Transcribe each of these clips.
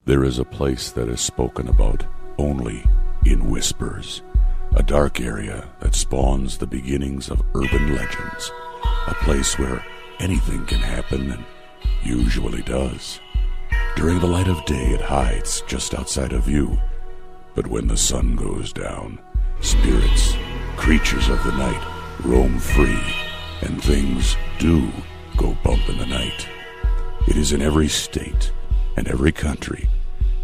There is a place that is spoken about only in whispers, a dark area that spawns the beginnings of urban legends, a place where anything can happen and usually does. During the light of day, it hides just outside of view, but when the sun goes down, spirits, creatures of the night, roam free, and things do go bump in the night. It is in every state and every country,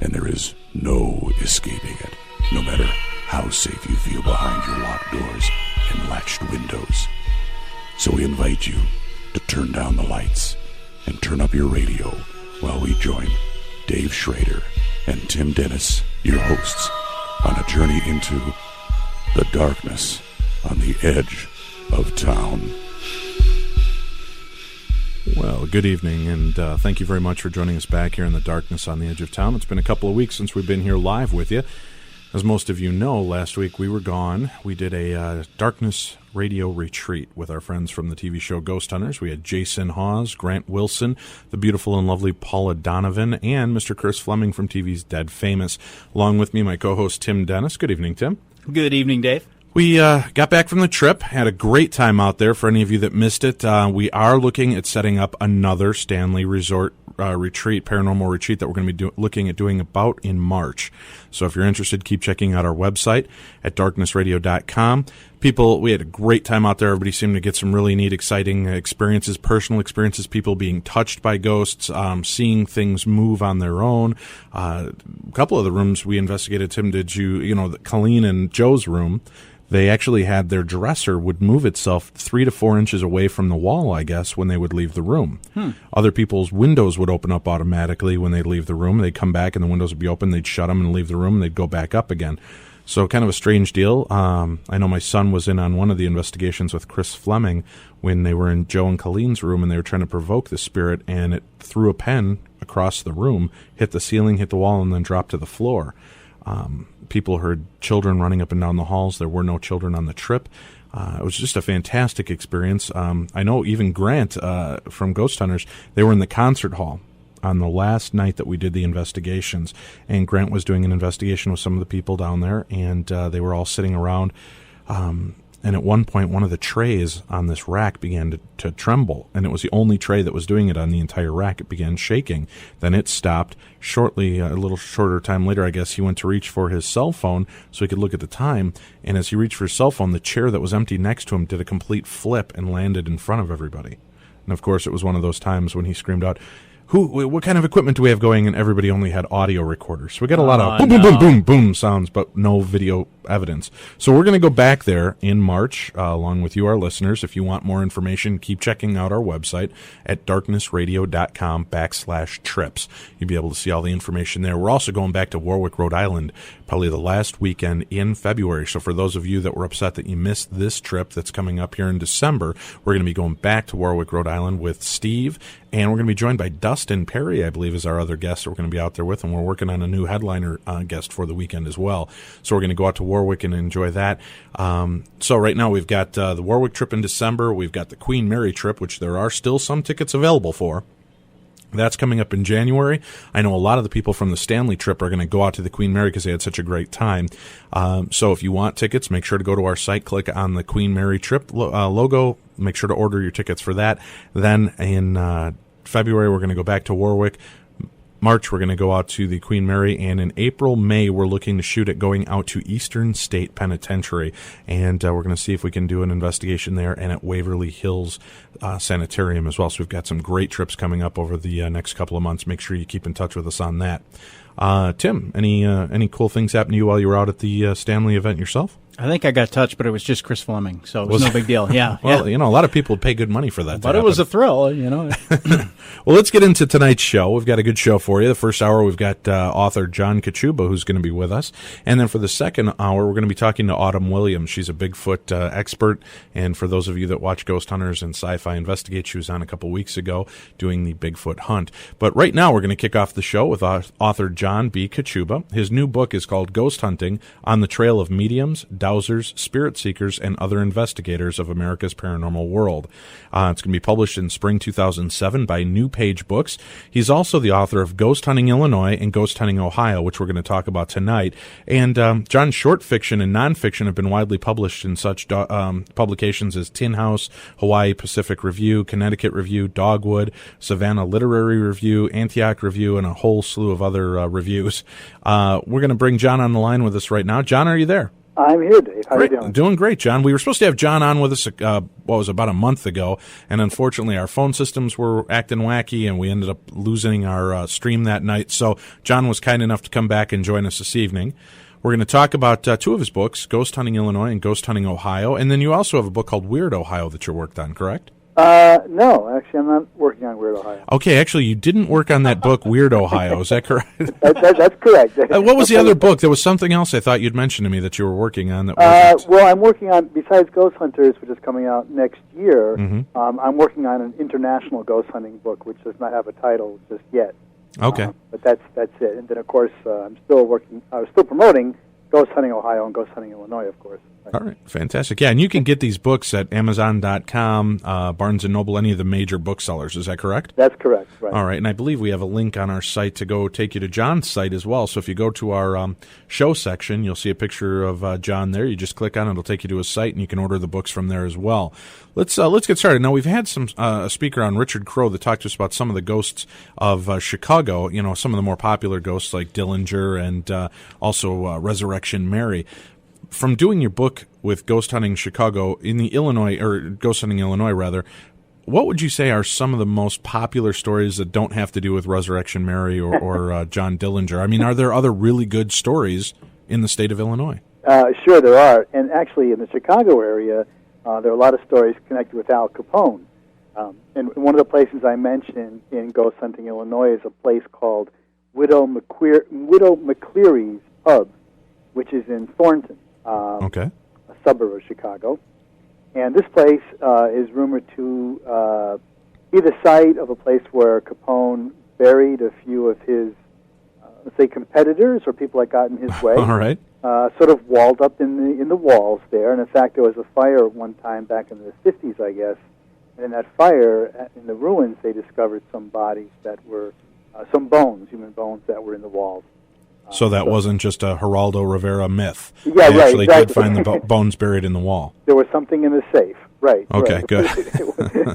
and there is no escaping it, no matter how safe you feel behind your locked doors and latched windows. So we invite you to turn down the lights and turn up your radio while we join Dave Schrader and Tim Dennis, your hosts, on a journey into the darkness on the edge of town. Well, good evening, and thank you very much for joining us back here in the darkness on the edge of town. It's been a couple of weeks since we've been here live with you. As most of you know, last week we were gone. We did a darkness radio retreat with our friends from the TV show Ghosthunters. We had Jason Hawes, Grant Wilson, the beautiful and lovely Paula Donovan, and Mr. Chris Fleming from TV's Dead Famous. Along with me, my co-host Tim Dennis. Good evening, Tim. Good evening, Dave. We got back from the trip, had a great time out there. For any of you that missed it, we are looking at setting up another Stanley Resort retreat, paranormal retreat, that we're going to be looking at doing about in March. So if you're interested, keep checking out our website at darknessradio.com. We had a great time out there. Everybody seemed to get some really neat, exciting experiences, personal experiences, people being touched by ghosts, seeing things move on their own. A couple of the rooms we investigated, Tim, Colleen and Joe's room, they actually had their dresser would move itself 3 to 4 inches away from the wall, I guess, when they would leave the room. Other people's windows would open up automatically when they'd leave the room. They'd come back and the windows would be open. They'd shut them and leave the room, and they'd go back up again. So kind of a strange deal. I know my son was in on one of the investigations with Chris Fleming when they were in Joe and Colleen's room, and they were trying to provoke the spirit, and it threw a pen across the room, hit the ceiling, hit the wall, and then dropped to the floor. People heard children running up and down the halls. There were no children on the trip. It was just a fantastic experience. I know even Grant from Ghosthunters, they were in the concert hall on the last night that we did the investigations, and Grant was doing an investigation with some of the people down there, and they were all sitting around. And at one point, one of the trays on this rack began to tremble, and it was the only tray that was doing it on the entire rack. It began shaking. Then it stopped. Shortly, a little shorter time later, I guess, he went to reach for his cell phone so he could look at the time, and as he reached for his cell phone, the chair that was empty next to him did a complete flip and landed in front of everybody. And, of course, it was one of those times when he screamed out, what kind of equipment do we have going? And everybody only had audio recorders. So we got a lot of boom, boom, boom, boom, boom sounds, but no video evidence. So we're going to go back there in March, along with you, our listeners. If you want more information, keep checking out our website at darknessradio.com/trips. You'll be able to see all the information there. We're also going back to Warwick, Rhode Island, probably the last weekend in February. So for those of you that were upset that you missed this trip that's coming up here in December, we're going to be going back to Warwick, Rhode Island with Steve, and we're going to be joined by Dustin Perry, I believe, is our other guest that we're going to be out there with, and we're working on a new headliner guest for the weekend as well. So we're going to go out to Warwick and enjoy that. So right now we've got the Warwick trip in December. We've got the Queen Mary trip, which there are still some tickets available for. That's coming up in January. I know a lot of the people from the Stanley trip are going to go out to the Queen Mary because they had such a great time. So if you want tickets, make sure to go to our site, click on the Queen Mary trip logo, make sure to order your tickets for that. Then in February, we're going to go back to Warwick. March, we're going to go out to the Queen Mary, and in April, May, we're looking to shoot at going out to Eastern State Penitentiary, and we're going to see if we can do an investigation there and at Waverly Hills Sanitarium as well. So we've got some great trips coming up over the next couple of months. Make sure you keep in touch with us on that. Tim, any cool things happen to you while you were out at the Stanley event yourself? I think I got touched, but it was just Chris Fleming, so it was no big deal. Yeah. Well, a lot of people would pay good money for that. But it was a thrill, Well, let's get into tonight's show. We've got a good show for you. The first hour, we've got author John Kachuba, who's going to be with us. And then for the second hour, we're going to be talking to Autumn Williams. She's a Bigfoot expert. And for those of you that watch Ghosthunters and Sci-Fi Investigate, she was on a couple weeks ago doing the Bigfoot hunt. But right now, we're going to kick off the show with author John B. Kachuba. His new book is called Ghost Hunting: On the Trail of Mediums, Dowsers, Spirit Seekers, and Other Investigators of America's Paranormal World. It's going to be published in spring 2007 by New Page Books. He's also the author of Ghost Hunting Illinois and Ghost Hunting Ohio, which we're going to talk about tonight. And John's short fiction and nonfiction have been widely published in such publications as Tin House, Hawaii Pacific Review, Connecticut Review, Dogwood, Savannah Literary Review, Antioch Review, and a whole slew of other reviews. We're going to bring John on the line with us right now. John, are you there? I'm here, Dave. How are you doing? Doing great, John. We were supposed to have John on with us, about a month ago, and unfortunately our phone systems were acting wacky, and we ended up losing our stream that night. So John was kind enough to come back and join us this evening. We're going to talk about two of his books, Ghost Hunting Illinois and Ghost Hunting Ohio, and then you also have a book called Weird Ohio that you worked on, correct? No, actually, I'm not working on Weird Ohio. Okay, actually, you didn't work on that book, Weird Ohio. Is that correct? That's correct. What was the other book? There was something else I thought you'd mentioned to me that you were working on. Well, I'm working on, besides Ghosthunters, which is coming out next year, I'm working on an international ghost hunting book, which does not have a title just yet. Okay. But that's it. And then, of course, I was still promoting Ghost Hunting Ohio and Ghost Hunting Illinois, of course. All right, fantastic. Yeah, and you can get these books at Amazon.com, Barnes & Noble, any of the major booksellers. Is that correct? That's correct, right. All right, and I believe we have a link on our site to go take you to John's site as well. So if you go to our show section, you'll see a picture of John there. You just click on it. It'll take you to his site, and you can order the books from there as well. Let's get started. Now, we've had a speaker on, Richard Crow, that talked to us about some of the ghosts of Chicago, some of the more popular ghosts like Dillinger and also Resurrection Mary. From doing your book with Ghost Hunting Chicago in the Illinois, or Ghost Hunting Illinois rather, what would you say are some of the most popular stories that don't have to do with Resurrection Mary or John Dillinger? I mean, are there other really good stories in the state of Illinois? Sure, there are. And actually, in the Chicago area, there are a lot of stories connected with Al Capone. And one of the places I mentioned in Ghost Hunting Illinois is a place called Widow McCleary's Pub, which is in Thornton. Okay. A suburb of Chicago. And this place is rumored to be the site of a place where Capone buried a few of his, let's say, competitors or people that got in his way. All right. Sort of walled up in the walls there. And in fact, there was a fire at one time back in the 50s, I guess. And in that fire, in the ruins, they discovered some bodies that were, some bones, human bones that were in the walls. So that wasn't just a Geraldo Rivera myth. Yeah, they right. actually Exactly. did find the bones buried in the wall. There was something in the safe. Right. Okay, right. good.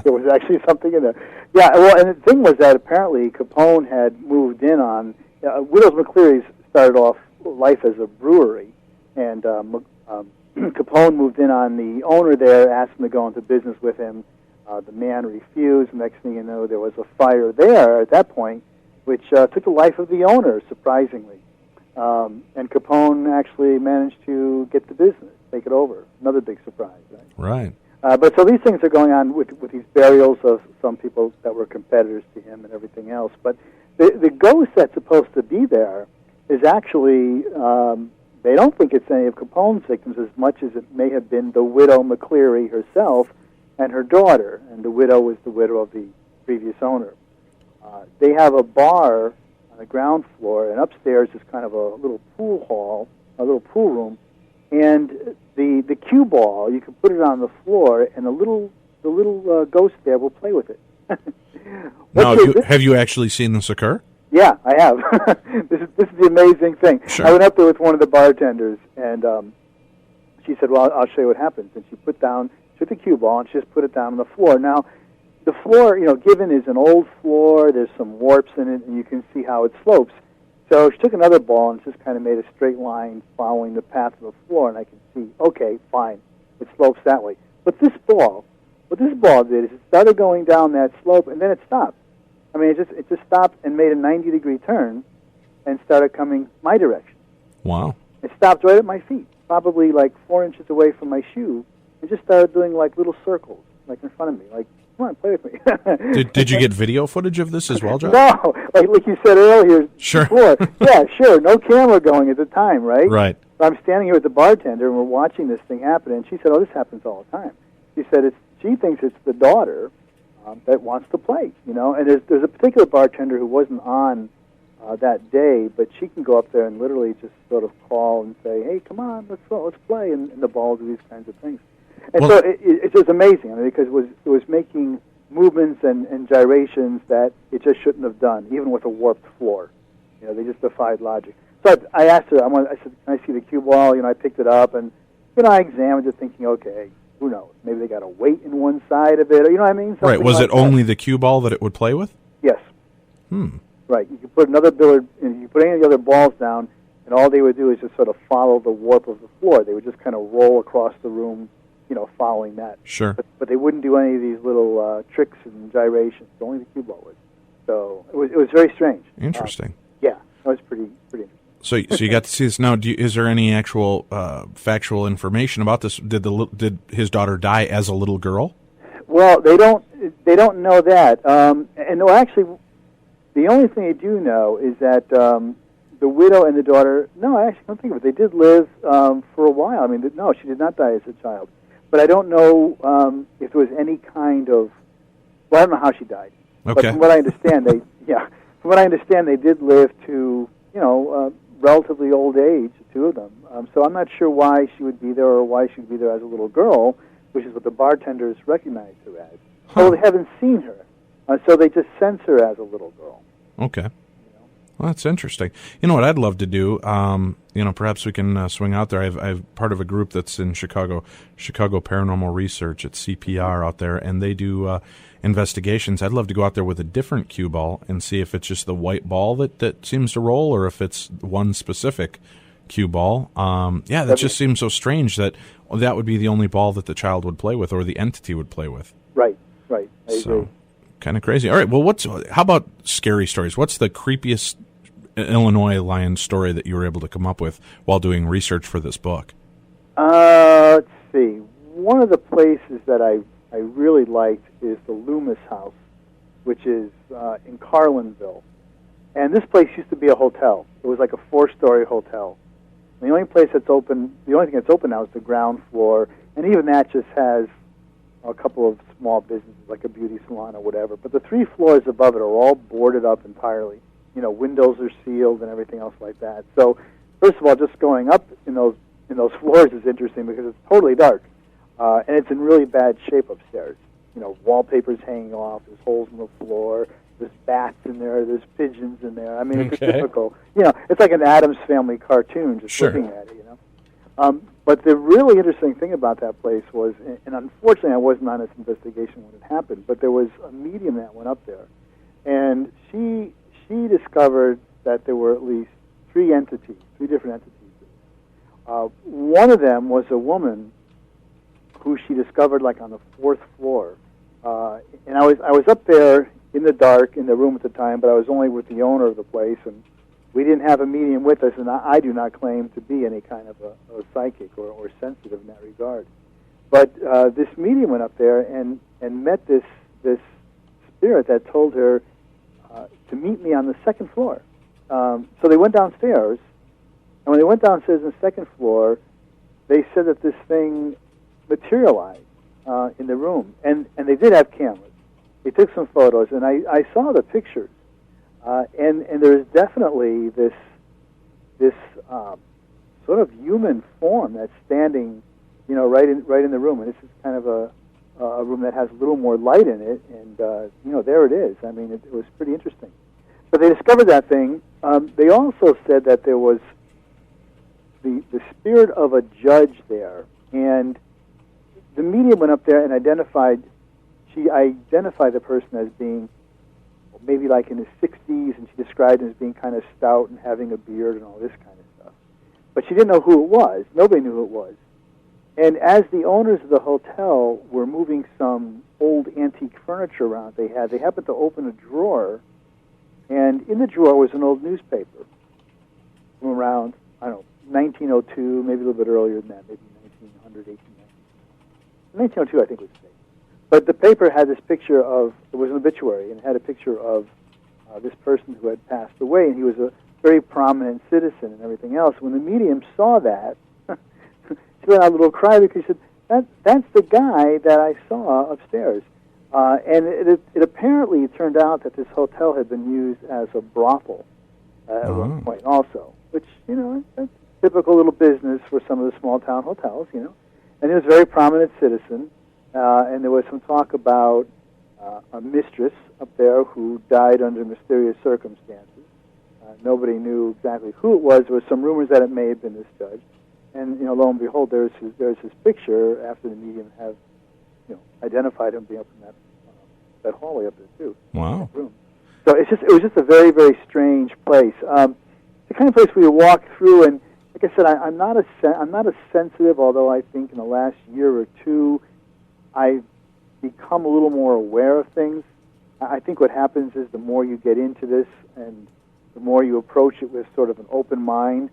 There was actually something in there. Yeah, well, and the thing was that apparently Capone had moved in on... Widows McCleary's started off life as a brewery, and Capone moved in on the owner there, asked him to go into business with him. The man refused. Next thing you know, there was a fire there at that point, which took the life of the owner, surprisingly. And Capone actually managed to get the business, take it over. Another big surprise, right? Right. But so these things are going on with these burials of some people that were competitors to him and everything else. But the ghost that's supposed to be there is actually, they don't think it's any of Capone's victims as much as it may have been the widow McCleary herself and her daughter. And the widow was the widow of the previous owner. They have a bar on the ground floor, and upstairs is kind of a little pool hall, a little pool room, and the cue ball, you can put it on the floor, and the little ghost there will play with it. Now, have you actually seen this occur? Yeah, I have. This is the amazing thing. Sure. I went up there with one of the bartenders, and she said, "Well, I'll show you what happens." And she took the cue ball, and she just put it down on the floor. Now, the floor, given is an old floor. There's some warps in it, and you can see how it slopes. So she took another ball and just kind of made a straight line following the path of the floor, and I can see, okay, fine, it slopes that way. But what this ball did is it started going down that slope, and then it stopped. I mean, it just stopped and made a 90-degree turn and started coming my direction. Wow. It stopped right at my feet, probably like 4 inches away from my shoe, and just started doing like little circles, like in front of me, like, come on, play with me. Did you get video footage of this as well, John? No, like you said earlier. Sure. Before. Yeah, sure. No camera going at the time, right? Right. So I'm standing here with the bartender, and we're watching this thing happen, and she said, "Oh, this happens all the time." She said she thinks it's the daughter that wants to play, And there's a particular bartender who wasn't on that day, but she can go up there and literally just sort of call and say, "Hey, come on, let's play," and the ball do these kinds of things. And so it's just amazing, I mean, because it was making movements and gyrations that it just shouldn't have done, even with a warped floor. You know, they just defied logic. So I asked her, I said, "Can I see the cue ball?" You know, I picked it up, and I examined it, thinking, okay, who knows? Maybe they got a weight in one side of it, or, you know what I mean? Right. Was it only the cue ball that it would play with? Yes. Right. You could put another billiard, and you put any of the other balls down, and all they would do is just sort of follow the warp of the floor. They would just kind of roll across the room, you know, following that. Sure. But they wouldn't do any of these little tricks and gyrations. Only the cue ball would. So it was very strange. Interesting. Yeah, that was pretty interesting. So you got to see this. Now, is there any actual factual information about this? Did his daughter die as a little girl? Well, they don't know that. And no, actually, the only thing they do know is that the widow and the daughter. No, I actually don't think of it. They did live for a while. I mean, no, she did not die as a child. But I don't know if there was any kind of. Well, I don't know how she died. Okay. But from what I understand, they did live to relatively old age, the two of them. So I'm not sure why she would be there or why she would be there as a little girl, which is what the bartenders recognized her as. Well, they haven't seen her, so they just sense her as a little girl. Okay. Well, that's interesting. You know what I'd love to do? Perhaps we can swing out there. I'm part of a group that's in Chicago Paranormal Research at CPR out there, and they do investigations. I'd love to go out there with a different cue ball and see if it's just the white ball that seems to roll, or if it's one specific cue ball. That just seems so strange that would be the only ball that the child would play with, or the entity would play with. Right. I agree. Kind of crazy. All right. Well, how about scary stories? What's the creepiest Illinois lion story that you were able to come up with while doing research for this book? Let's see. One of the places that I really liked is the Loomis House, which is in Carlinville. And this place used to be a hotel. It was like a 4-story hotel. And the only thing that's open now is the ground floor, and even that just has a couple of small businesses, like a beauty salon or whatever. But the 3 floors above it are all boarded up entirely. You know, windows are sealed and everything else like that. So, first of all, just going up in those floors is interesting because it's totally dark, and it's in really bad shape upstairs. You know, wallpaper's hanging off. There's holes in the floor. There's bats in there. There's pigeons in there. I mean, it's a typical. You know, it's like an Addams Family cartoon. Just looking at it, you know. But the really interesting thing about that place was, and unfortunately I wasn't on this investigation when it happened, but there was a medium that went up there, and she discovered that there were at least 3 different entities. One of them was a woman who she discovered like on the 4th floor, and I was up there in the dark in the room at the time, but I was only with the owner of the place, and we didn't have a medium with us, and I do not claim to be any kind of a psychic or sensitive in that regard. But this medium went up there and met this spirit that told her to meet me on the 2nd floor. So they went downstairs, and when they went downstairs on the 2nd floor, they said that this thing materialized in the room, and they did have cameras. They took some photos, and I saw the pictures. And there's definitely this sort of human form that's standing, you know, right in the room. And this is kind of a room that has a little more light in it, and there it is. I mean, it was pretty interesting. But they discovered that thing. They also said that there was the spirit of a judge there, and the medium went up there and identified the person as being maybe like in his 60s, and she described him as being kind of stout and having a beard and all this kind of stuff. But she didn't know who it was. Nobody knew who it was. And as the owners of the hotel were moving some old antique furniture around they happened to open a drawer, and in the drawer was an old newspaper from around, 1902, maybe a little bit earlier than that, maybe 1900, 1890. 1902, I think was the date. But the paper had this picture of, it was an obituary, and it had a picture of this person who had passed away, and he was a very prominent citizen and everything else. When the medium saw that, she let out a little cry because she said, that's the guy that I saw upstairs. And it apparently turned out that this hotel had been used as a brothel. at one point also, which, that's typical little business for some of the small-town hotels, And he was a very prominent citizen, and there was some talk about a mistress up there who died under mysterious circumstances. Nobody knew exactly who it was. There were some rumors that it may have been this judge. And, lo and behold, there's his picture after the medium have, identified him being up in that hallway up there, too. Wow. Room. So it was just a very, very strange place. It's the kind of place where you walk through, and like I said, I'm not as sensitive, although I think in the last year or two I've become a little more aware of things. I think what happens is the more you get into this and the more you approach it with sort of an open mind,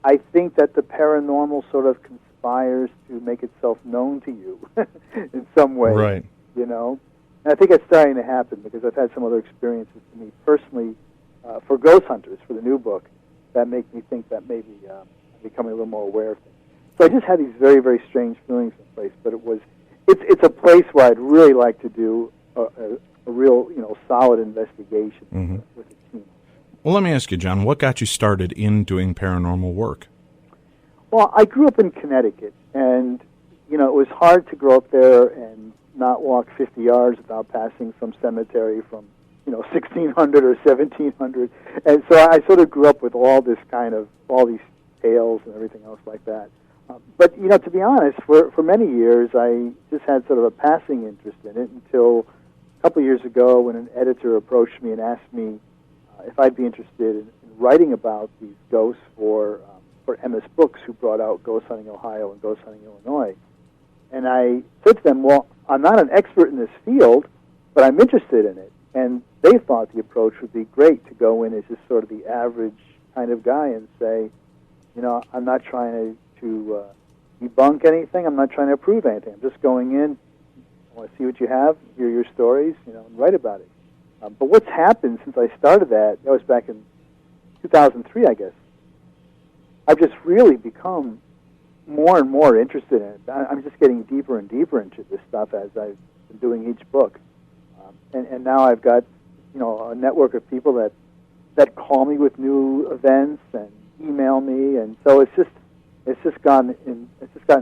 I think that the paranormal sort of conspires to make itself known to you in some way. Right. And I think it's starting to happen because I've had some other experiences to me personally for Ghosthunters, for the new book, that make me think that maybe I'm becoming a little more aware of things. So I just had these very, very strange feelings in the place, but it's a place where I'd really like to do a real, solid investigation with a team. Well, let me ask you, John, what got you started in doing paranormal work? Well, I grew up in Connecticut, and, it was hard to grow up there and not walk 50 yards without passing some cemetery from, 1600 or 1700. And so I sort of grew up with all these tales and everything else like that. But, to be honest, for many years, I just had sort of a passing interest in it until a couple of years ago when an editor approached me and asked me if I'd be interested in writing about these ghosts for MS Books, who brought out Ghost Hunting Ohio and Ghost Hunting Illinois. And I said to them, well, I'm not an expert in this field, but I'm interested in it. And they thought the approach would be great to go in as just sort of the average kind of guy and say, I'm not trying to debunk anything. I'm not trying to prove anything. I'm just going in. I want to see what you have, hear your stories, and write about it. But what's happened since I started that was back in 2003, I guess. I've just really become more and more interested in it. I'm just getting deeper and deeper into this stuff as I've been doing each book. And now I've got, a network of people that call me with new events and email me, and so it's just gotten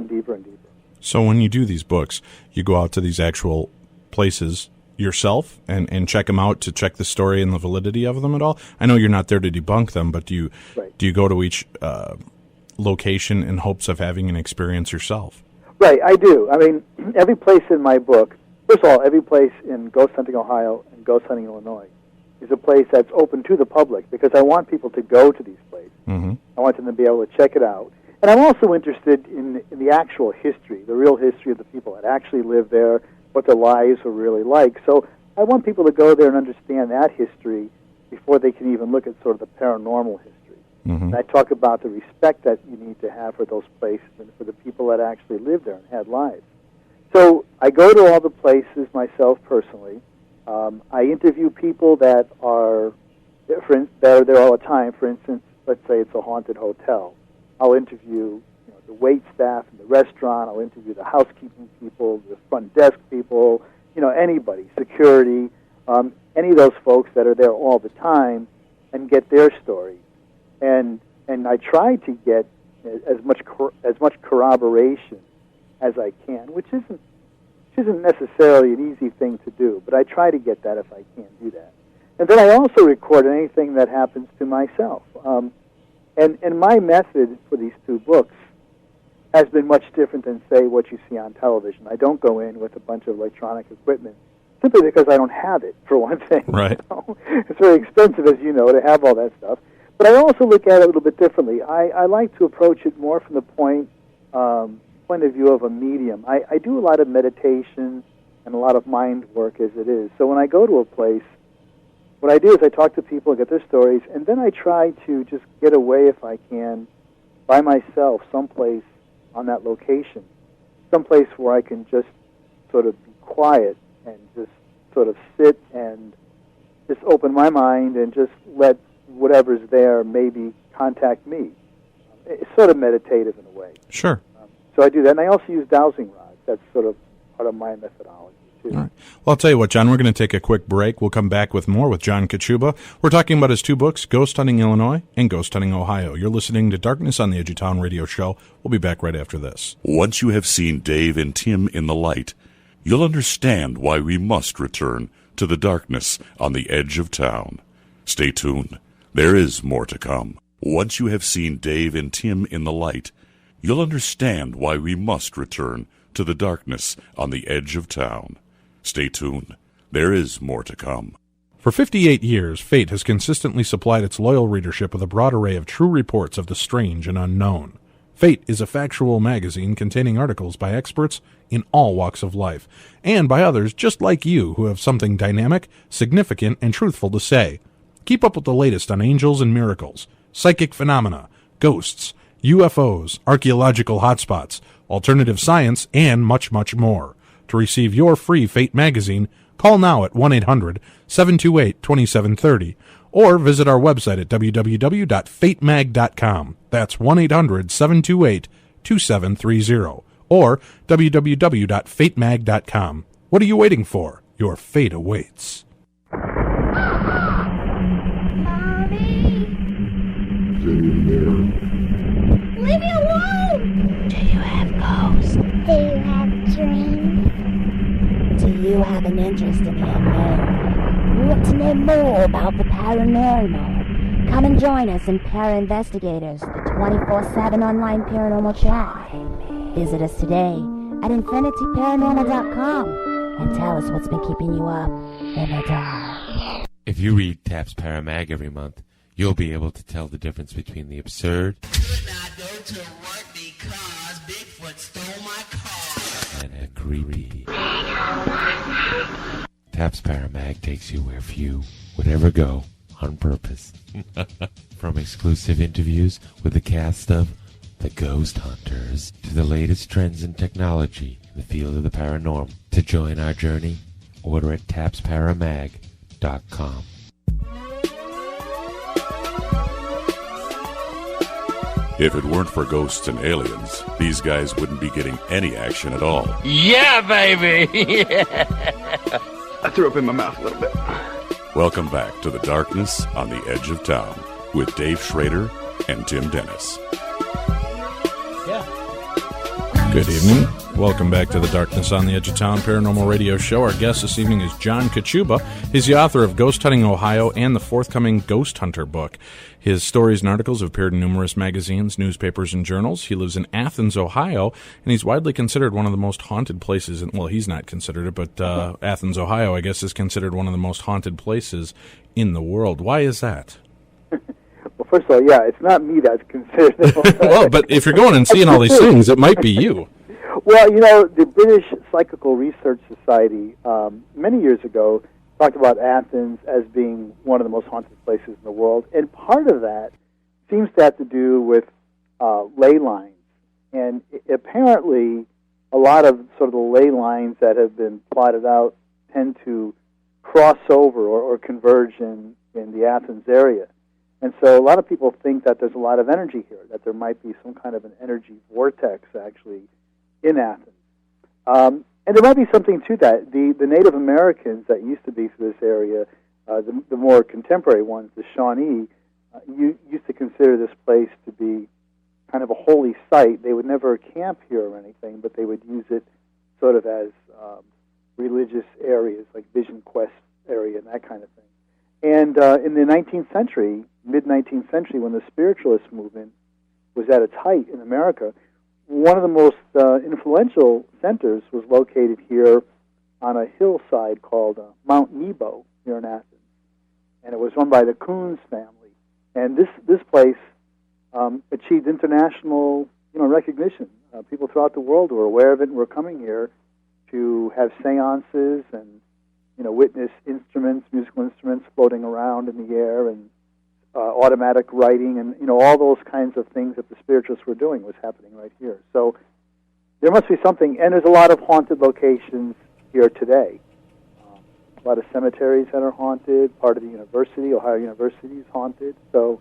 deeper and deeper. So when you do these books, you go out to these actual places yourself and check them out to check the story and the validity of them at all? I know you're not there to debunk them, but do you go to each location in hopes of having an experience yourself? Right, I do. I mean, every place in my book, first of all, every place in Ghost Hunting Ohio and Ghost Hunting Illinois is a place that's open to the public because I want people to go to these places. Mm-hmm. I want them to be able to check it out. And I'm also interested in the actual history, the real history of the people that actually live there, what their lives were really like. So I want people to go there and understand that history before they can even look at sort of the paranormal history. Mm-hmm. And I talk about the respect that you need to have for those places and for the people that actually lived there and had lives. So I go to all the places myself personally. I interview people that are there all the time. For instance, let's say it's a haunted hotel. I'll interview the wait staff in the restaurant. I'll interview the housekeeping people, the front desk people, anybody, security, any of those folks that are there all the time, and get their story. And I try to get as much corroboration as I can, which isn't necessarily an easy thing to do, but I try to get that if I can do that. And then I also record anything that happens to myself. And my method for these two books has been much different than, say, what you see on television. I don't go in with a bunch of electronic equipment simply because I don't have it, for one thing. Right. It's very expensive, as you know, to have all that stuff. But I also look at it a little bit differently. I like to approach it more from the point of view of a medium. I do a lot of meditation and a lot of mind work as it is. So when I go to a place, what I do is I talk to people, get their stories, and then I try to just get away, if I can, by myself, someplace on that location, someplace where I can just sort of be quiet and just sort of sit and just open my mind and just let whatever's there maybe contact me. It's sort of meditative in a way. Sure. So I do that, and I also use dowsing rods. That's sort of part of my methodology, too. All right. Well, I'll tell you what, John, we're going to take a quick break. We'll come back with more with John Kachuba. We're talking about his two books, Ghost Hunting Illinois and Ghost Hunting Ohio. You're listening to Darkness on the Edge of Town radio show. We'll be back right after this. Once you have seen Dave and Tim in the light, you'll understand why we must return to the darkness on the edge of town. Stay tuned. There is more to come. Once you have seen Dave and Tim in the light, you'll understand why we must return to the darkness on the edge of town. Stay tuned. There is more to come. For 58 years, Fate has consistently supplied its loyal readership with a broad array of true reports of the strange and unknown. Fate is a factual magazine containing articles by experts in all walks of life, and by others just like you who have something dynamic, significant, and truthful to say. Keep up with the latest on angels and miracles, psychic phenomena, ghosts, UFOs, archaeological hotspots, alternative science, and much, much more. To receive your free Fate magazine, call now at 1-800-728-2730 or visit our website at www.fatemag.com. That's 1-800-728-2730 or www.fatemag.com. What are you waiting for? Your fate awaits. Leave me alone! Do you have ghosts? Do you have dreams? Do you have an interest in the unknown? You want to know more about the paranormal? Come and join us in Investigators, the 24/7 online paranormal chat. Visit us today at infinityparanormal.com and tell us what's been keeping you up in the dark. If you read Taps Paramag every month, you'll be able to tell the difference between the absurd Could not go to work because Bigfoot stole my car. and a creepy. Taps Paramag takes you where few would ever go on purpose. From exclusive interviews with the cast of The Ghosthunters to the latest trends in technology in the field of the paranormal. To join our journey, order at tapsparamag.com. If it weren't for ghosts and aliens, these guys wouldn't be getting any action at all. Yeah, baby! I threw up in my mouth a little bit. Welcome back to the darkness on the edge of town with Dave Schrader and Tim Dennis. Good evening. Welcome back to the Darkness on the Edge of Town Paranormal Radio Show. Our guest this evening is John Kachuba. He's the author of Ghost Hunting Ohio and the forthcoming Ghost Hunter book. His stories and articles have appeared in numerous magazines, newspapers, and journals. He lives in Athens, Ohio, and he's widely considered one of the most haunted places. Well, he's not considered it, but Athens, Ohio, I guess, is considered one of the most haunted places in the world. Why is that? Well, first of all, yeah, it's not me that's considered. Well, but if you're going and seeing all these things, it might be you. Well, you know, the British Psychical Research Society, many years ago, talked about Athens as being one of the most haunted places in the world. And part of that seems to have to do with ley lines. And apparently, a lot of sort of the ley lines that have been plotted out tend to cross over or converge in the Athens area. And so a lot of people think that there's a lot of energy here, that there might be some kind of an energy vortex, actually, in Athens. And there might be something to that. The Native Americans that used to be through this area, the more contemporary ones, the Shawnee, used to consider this place to be kind of a holy site. They would never camp here or anything, but they would use it sort of as religious areas, like Vision Quest area and that kind of thing. And in the 19th century, mid-19th century, when the spiritualist movement was at its height in America, one of the most influential centers was located here on a hillside called Mount Nebo here in Athens. And it was run by the Coons family. And this place achieved international recognition. People throughout the world were aware of it and were coming here to have seances and witness instruments, musical instruments floating around in the air, and automatic writing, and all those kinds of things that the spiritualists were doing was happening right here. So there must be something, and there's a lot of haunted locations here today. A lot of cemeteries that are haunted. Part of the university, Ohio University, is haunted. So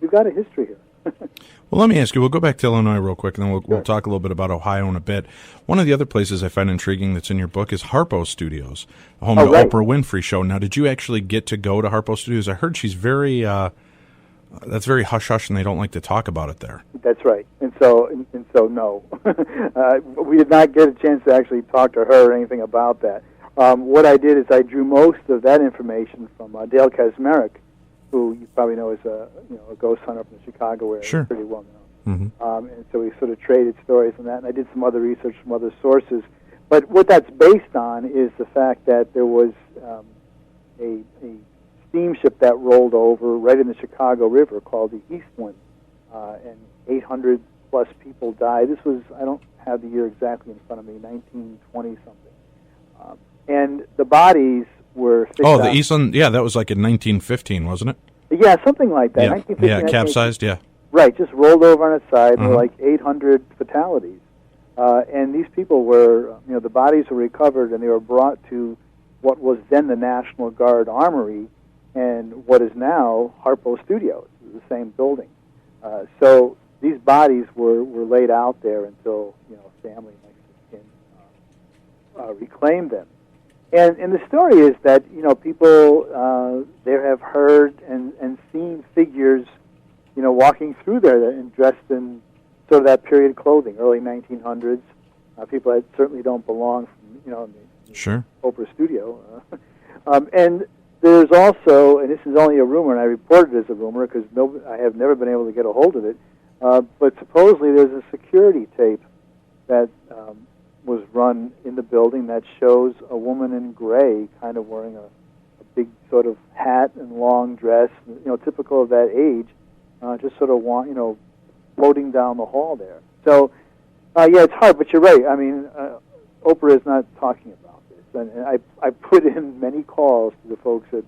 you've got a history here. Well, let me ask you, we'll go back to Illinois real quick, and then we'll talk a little bit about Ohio in a bit. One of the other places I find intriguing that's in your book is Harpo Studios, home to right. Oprah Winfrey Show. Now, did you actually get to go to Harpo Studios? I heard she's very, that's very hush-hush, and they don't like to talk about it there. That's right. And so no. We did not get a chance to actually talk to her or anything about that. What I did is I drew most of that information from Dale Kaczmarek, who you probably know is a ghost hunter from the Chicago area, sure. Pretty well known. And so we sort of traded stories on that, and I did some other research from other sources. But what that's based on is the fact that there was a steamship that rolled over right in the Chicago River called the Eastwind, and 800 plus people died. This was, I don't have the year exactly in front of me, 1920-something. And the bodies were fixed the Eastland, that was like in 1915, wasn't it? Yeah, something like that. Yeah, 1915, capsized, yeah. Right, just rolled over on its side, and there were like 800 fatalities. And these people were, the bodies were recovered, and they were brought to what was then the National Guard Armory, and what is now Harpo Studios, the same building. So these bodies were laid out there until family next of kin reclaimed them. And the story is that people there have heard and seen figures walking through there and dressed in sort of that period clothing, early 1900s. People that certainly don't belong in the sure. Oprah studio. And there's also, and this is only a rumor, and I reported it as a rumor because I have never been able to get a hold of it, but supposedly there's a security tape that was run in the building that shows a woman in gray kind of wearing a big sort of hat and long dress, typical of that age, just sort of floating down the hall there. So, it's hard, but you're right. I mean, Oprah is not talking about this, and I put in many calls to the folks at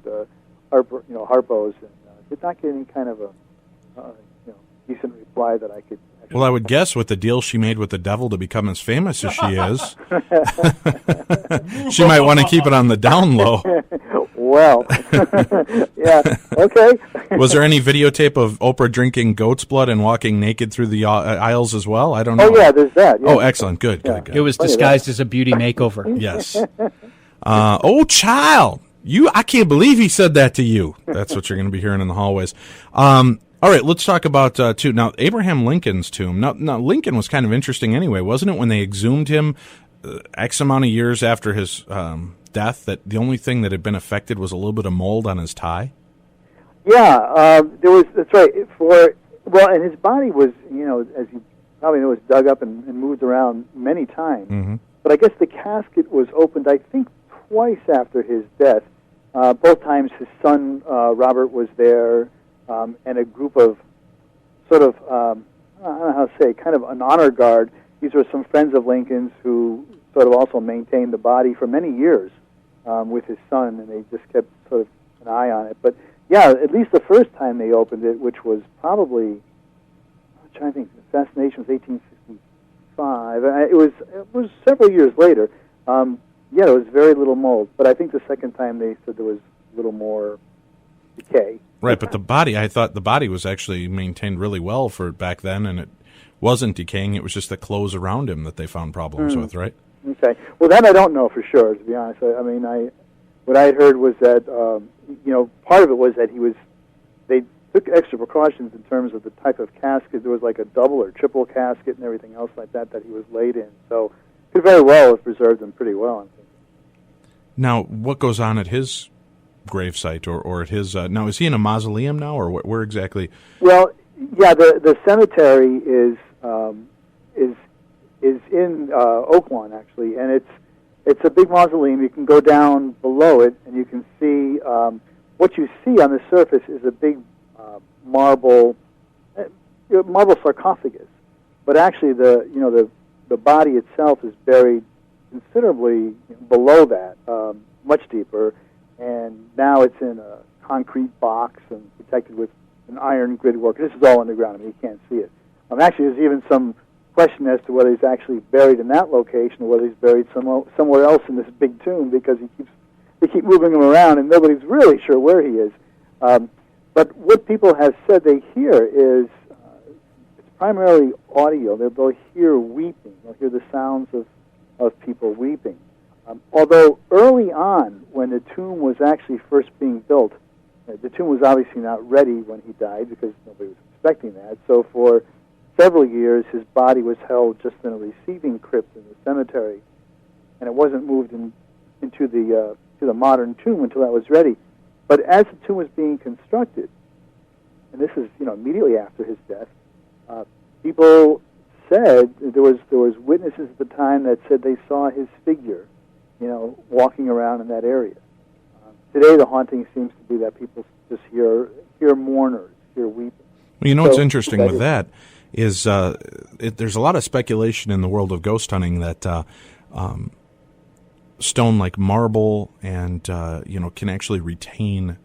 Harpo's, and did not get any kind of a decent reply that I could. Well, I would guess with the deal she made with the devil to become as famous as she is, she might want to keep it on the down low. Well, yeah, okay. Was there any videotape of Oprah drinking goat's blood and walking naked through the aisles as well? I don't know. Oh, yeah, there's that. Yeah. Oh, excellent. Good. It was disguised as a beauty makeover. Yes. Oh, child. I can't believe he said that to you. That's what you're going to be hearing in the hallways. All right, let's talk about, too. Now, Abraham Lincoln's tomb. Now, Lincoln was kind of interesting anyway, wasn't it, when they exhumed him X amount of years after his death, that the only thing that had been affected was a little bit of mold on his tie? Yeah, that's right. And his body was, as you probably know, was dug up and moved around many times. Mm-hmm. But I guess the casket was opened, I think, twice after his death. Both times his son, Robert, was there. And a group of sort of, I don't know how to say, kind of an honor guard. These were some friends of Lincoln's who sort of also maintained the body for many years with his son, and they just kept sort of an eye on it. But, yeah, at least the first time they opened it, which was probably, I'm trying to think, assassination was 1865. It was several years later. There was very little mold. But I think the second time they said there was a little more decay. Right, but the body, I thought the body was actually maintained really well for back then, and it wasn't decaying. It was just the clothes around him that they found problems with, right? Okay. Well, that I don't know for sure, to be honest. I mean, what I had heard was that, part of it was that they took extra precautions in terms of the type of casket. There was like a double or triple casket and everything else like that he was laid in. So could very well have preserved them pretty well, I'm thinking. Now, what goes on at his gravesite or at his now is he in a mausoleum now, or where exactly? Well, yeah, the cemetery is in Oak Lawn actually, and it's a big mausoleum. You can go down below it, and you can see what you see on the surface is a big marble sarcophagus, but actually the body itself is buried considerably below that, much deeper. And now it's in a concrete box and protected with an iron grid work. This is all underground. I mean, you can't see it. Actually, there's even some question as to whether he's actually buried in that location or whether he's buried somewhere else in this big tomb, because they keep moving him around and nobody's really sure where he is. But what people have said they hear is primarily audio. They'll hear weeping. They'll hear the sounds of people weeping. Although early on, when the tomb was actually first being built, the tomb was obviously not ready when he died because nobody was expecting that. So for several years, his body was held just in a receiving crypt in the cemetery, and it wasn't moved into the modern tomb until that was ready. But as the tomb was being constructed, and this is immediately after his death, people said there was witnesses at the time that said they saw his figure, walking around in that area. Today, the haunting seems to be that people just hear mourners, hear weeping. Well, what's interesting with that is there's a lot of speculation in the world of ghost hunting that stone like marble and can actually retain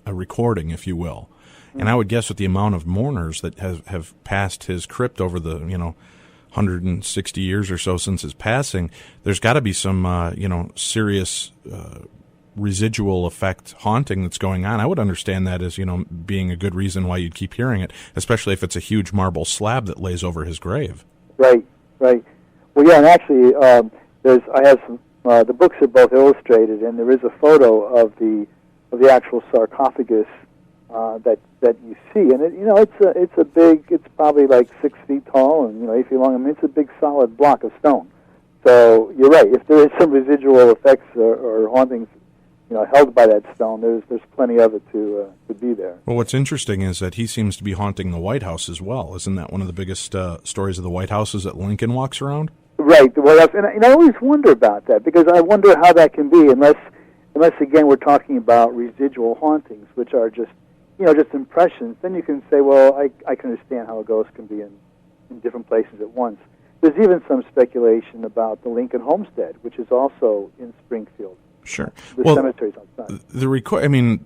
a recording, if you will. And I would guess with the amount of mourners that have passed his crypt over the 160 years or so since his passing, there's got to be some serious residual effect haunting that's going on. I would understand that as being a good reason why you'd keep hearing it, especially if it's a huge marble slab that lays over his grave. Right. Well, yeah, and actually, I have some. The books are both illustrated, and there is a photo of the actual sarcophagus that you see, and it's probably like 6 feet tall and 8 feet long. I mean, it's a big solid block of stone. So you're right. If there is some residual effects or hauntings, held by that stone, there's plenty of it to be there. Well, what's interesting is that he seems to be haunting the White House as well. Isn't that one of the biggest stories of the White House is that Lincoln walks around? Right, the White House, and I always wonder about that because I wonder how that can be, unless again we're talking about residual hauntings, which are just impressions. Then you can say, well, I can understand how a ghost can be in different places at once. There's even some speculation about the Lincoln Homestead, which is also in Springfield. Sure. The cemetery's outside.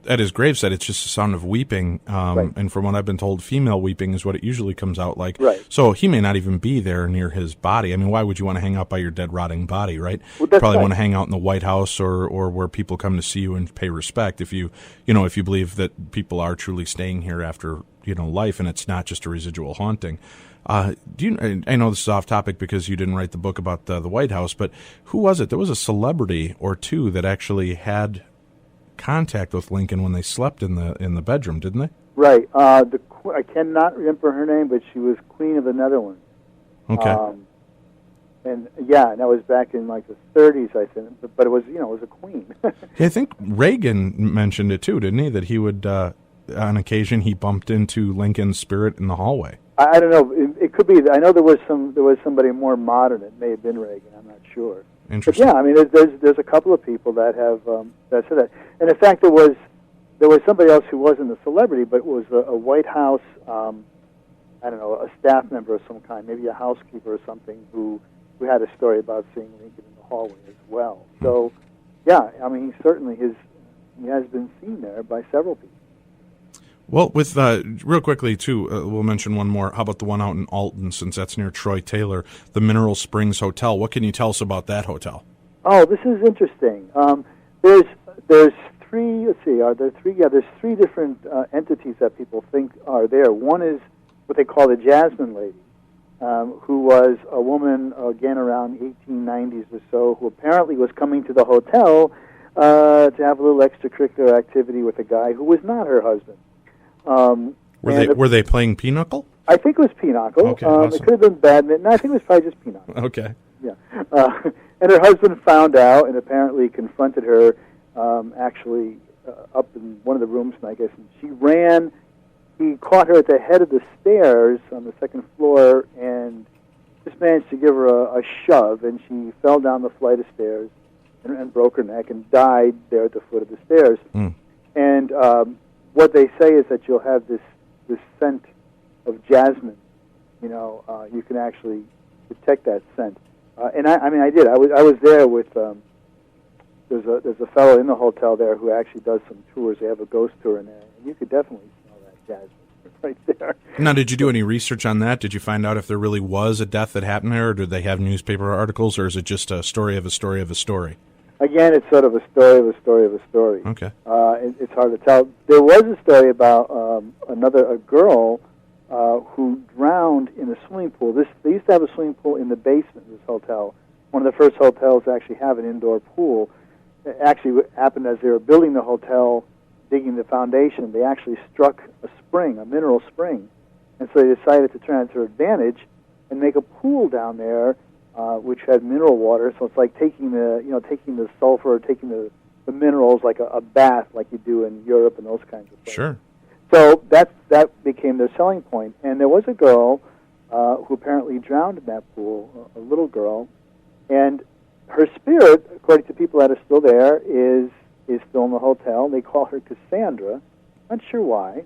At his gravesite, it's just a sound of weeping, right. And from what I've been told, female weeping is what it usually comes out like. Right. So he may not even be there near his body. I mean, why would you want to hang out by your dead, rotting body, right? Well, you probably right. want to hang out in the White House or where people come to see you and pay respect. If you believe that people are truly staying here after life, and it's not just a residual haunting. I know this is off topic because you didn't write the book about the White House, but who was it? There was a celebrity or two that actually had contact with Lincoln when they slept in the bedroom, didn't they? Right. I cannot remember her name, but she was Queen of the Netherlands. Okay. And that was back in like the 30s, I think. But it was it was a queen. Yeah, I think Reagan mentioned it too, didn't he? That he would on occasion he bumped into Lincoln's spirit in the hallway. I don't know. It could be. I know there was somebody more modern. It may have been Reagan. I'm not sure. Interesting. But yeah, I mean, there's a couple of people that have that said that. And in fact, there was somebody else who wasn't a celebrity, but was a White House. I don't know, a staff member of some kind, maybe a housekeeper or something, who had a story about seeing Lincoln in the hallway as well. So, yeah, I mean, he has been seen there by several people. Well, with real quickly, too, we'll mention one more. How about the one out in Alton, since that's near Troy Taylor, the Mineral Springs Hotel? What can you tell us about that hotel? Oh, this is interesting. There's three. Let's see. Are there three? Yeah, there's three different entities that people think are there. One is what they call the Jasmine Lady, who was a woman again around 1890s or so, who apparently was coming to the hotel to have a little extracurricular activity with a guy who was not her husband. Were they playing pinochle? I think it was pinochle. Okay, awesome. It could have been badminton. No, I think it was probably just pinochle. Okay. Yeah. And her husband found out and apparently confronted her actually up in one of the rooms, and I guess, and she ran. He caught her at the head of the stairs on the second floor and just managed to give her a shove, and she fell down the flight of stairs and broke her neck and died there at the foot of the stairs. Mm. And what they say is that you'll have this scent of jasmine. You can actually detect that scent. And I did. I was there with. There's a fellow in the hotel there who actually does some tours. They have a ghost tour in there, and you could definitely smell that jasmine right there. Now, did you do any research on that? Did you find out if there really was a death that happened there, or did they have newspaper articles, or is it just a story of a story of a story? Again, it's sort of a story of a story of a story. Okay. It's hard to tell. There was a story about a girl who drowned in a swimming pool. They used to have a swimming pool in the basement of this hotel. One of the first hotels to actually have an indoor pool. It actually what happened as they were building the hotel, digging the foundation, they actually struck a spring, a mineral spring. And so they decided to turn it to their advantage and make a pool down there, which had mineral water. So it's like taking the sulfur, taking the minerals, like a bath, like you do in Europe and those kinds of things. Sure. So that became their selling point. And there was a girl who apparently drowned in that pool, a little girl, and her spirit, according to people that are still there, is still in the hotel. They call her Cassandra. Not sure why,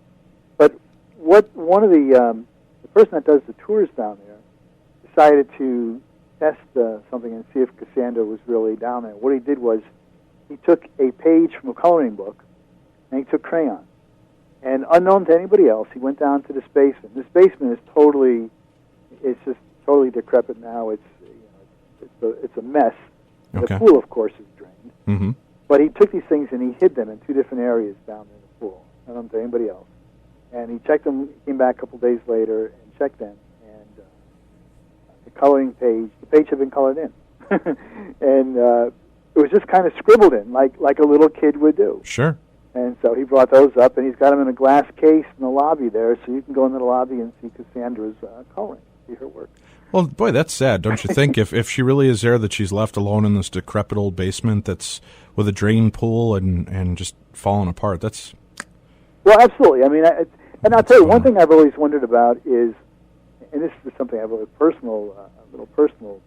but one of the person that does the tours down there decided to test something and see if Cassandra was really down there. What he did was he took a page from a coloring book and he took crayon. And unknown to anybody else, he went down to this basement. This basement is just totally decrepit now. It's a mess. Okay. The pool, of course, is drained. Mm-hmm. But he took these things and he hid them in two different areas down in the pool, unknown to anybody else. And he checked them, came back a couple days later and checked them. And the coloring page, the page had been colored in. And it was just kind of scribbled in, like a little kid would do. Sure. And so he brought those up, and he's got them in a glass case in the lobby there, so you can go into the lobby and see Cassandra's coloring, see her work. Well, boy, that's sad, don't you think? If she really is there, that she's left alone in this decrepit old basement that's with a drain pool and just falling apart. That's... Well, absolutely. I mean, and I'll tell you, one thing I've always wondered about is, and this is something I have a little personal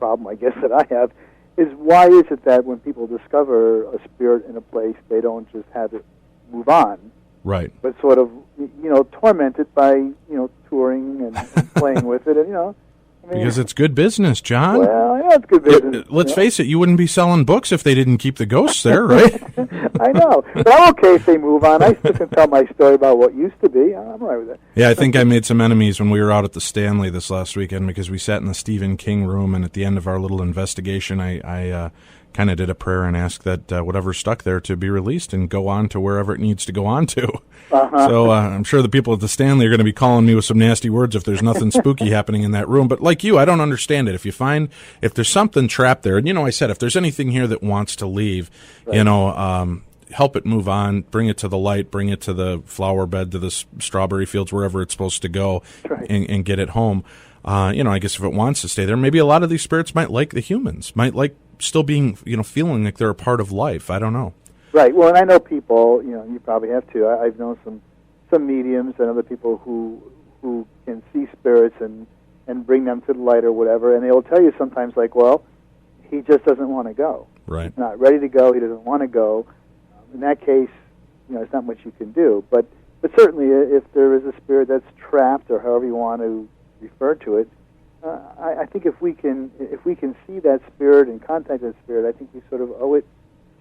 problem, I guess, that I have, is why is it that when people discover a spirit in a place, they don't just have it move on, right? But sort of, torment it by, touring and playing with it, and, I mean, because it's good business, John. Well, yeah, it's good business. Let's face it, you wouldn't be selling books if they didn't keep the ghosts there, right? I know. But I'm okay if they move on. I still can tell my story about what used to be. I'm all right with that. Yeah, I think I made some enemies when we were out at the Stanley this last weekend because we sat in the Stephen King room, and at the end of our little investigation, I kind of did a prayer and asked that whatever's stuck there to be released and go on to wherever it needs to go on to. Uh-huh. So I'm sure the people at the Stanley are going to be calling me with some nasty words if there's nothing spooky happening in that room. But like you, I don't understand it. If there's something trapped there, and I said, if there's anything here that wants to leave, right. Help it move on, bring it to the light, bring it to the flower bed, to the strawberry fields, wherever it's supposed to go, right. and get it home. I guess if it wants to stay there, maybe a lot of these spirits might like the humans, might like still being, feeling like they're a part of life. I don't know. Right. Well, and I know people, you probably have too. I've known some mediums and other people who can see spirits and bring them to the light or whatever, and they will tell you sometimes, like, well, he just doesn't want to go. Right. He's not ready to go. He doesn't want to go. In that case, there's not much you can do. But certainly, if there is a spirit that's trapped, or however you want to refer to it, I think if we can see that spirit and contact that spirit, I think we sort of owe it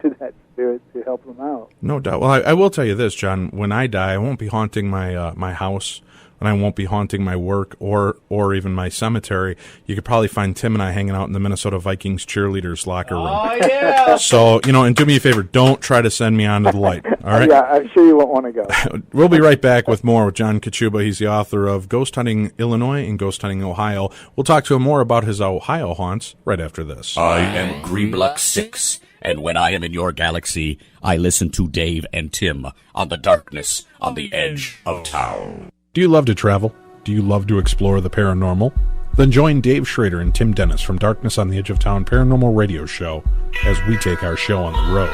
to that spirit to help them out. No doubt. Well, I will tell you this, John. When I die, I won't be haunting my my house, and I won't be haunting my work or even my cemetery. You could probably find Tim and I hanging out in the Minnesota Vikings cheerleaders locker room. Oh, yeah. So, and do me a favor, don't try to send me onto the light. All right? Yeah, I'm sure you won't want to go. We'll be right back with more with John Kachuba. He's the author of Ghost Hunting Illinois and Ghost Hunting Ohio. We'll talk to him more about his Ohio haunts right after this. I am Greenblock 6, and when I am in your galaxy, I listen to Dave and Tim on the darkness on the edge of town. Do you love to travel? Do you love to explore the paranormal? Then join Dave Schrader and Tim Dennis from Darkness on the Edge of Town Paranormal Radio Show as we take our show on the road.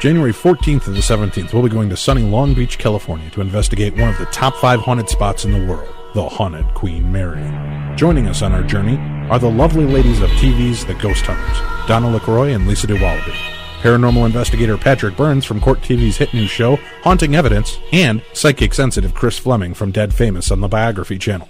January 14th to the 17th, we'll be going to sunny Long Beach, California to investigate one of the top 5 haunted spots in the world, the haunted Queen Mary. Joining us on our journey are the lovely ladies of TV's The Ghost Hunters, Donna LaCroix and Lisa DeWallaby. Paranormal investigator Patrick Burns from Court TV's hit new show, Haunting Evidence, and psychic-sensitive Chris Fleming from Dead Famous on the Biography Channel.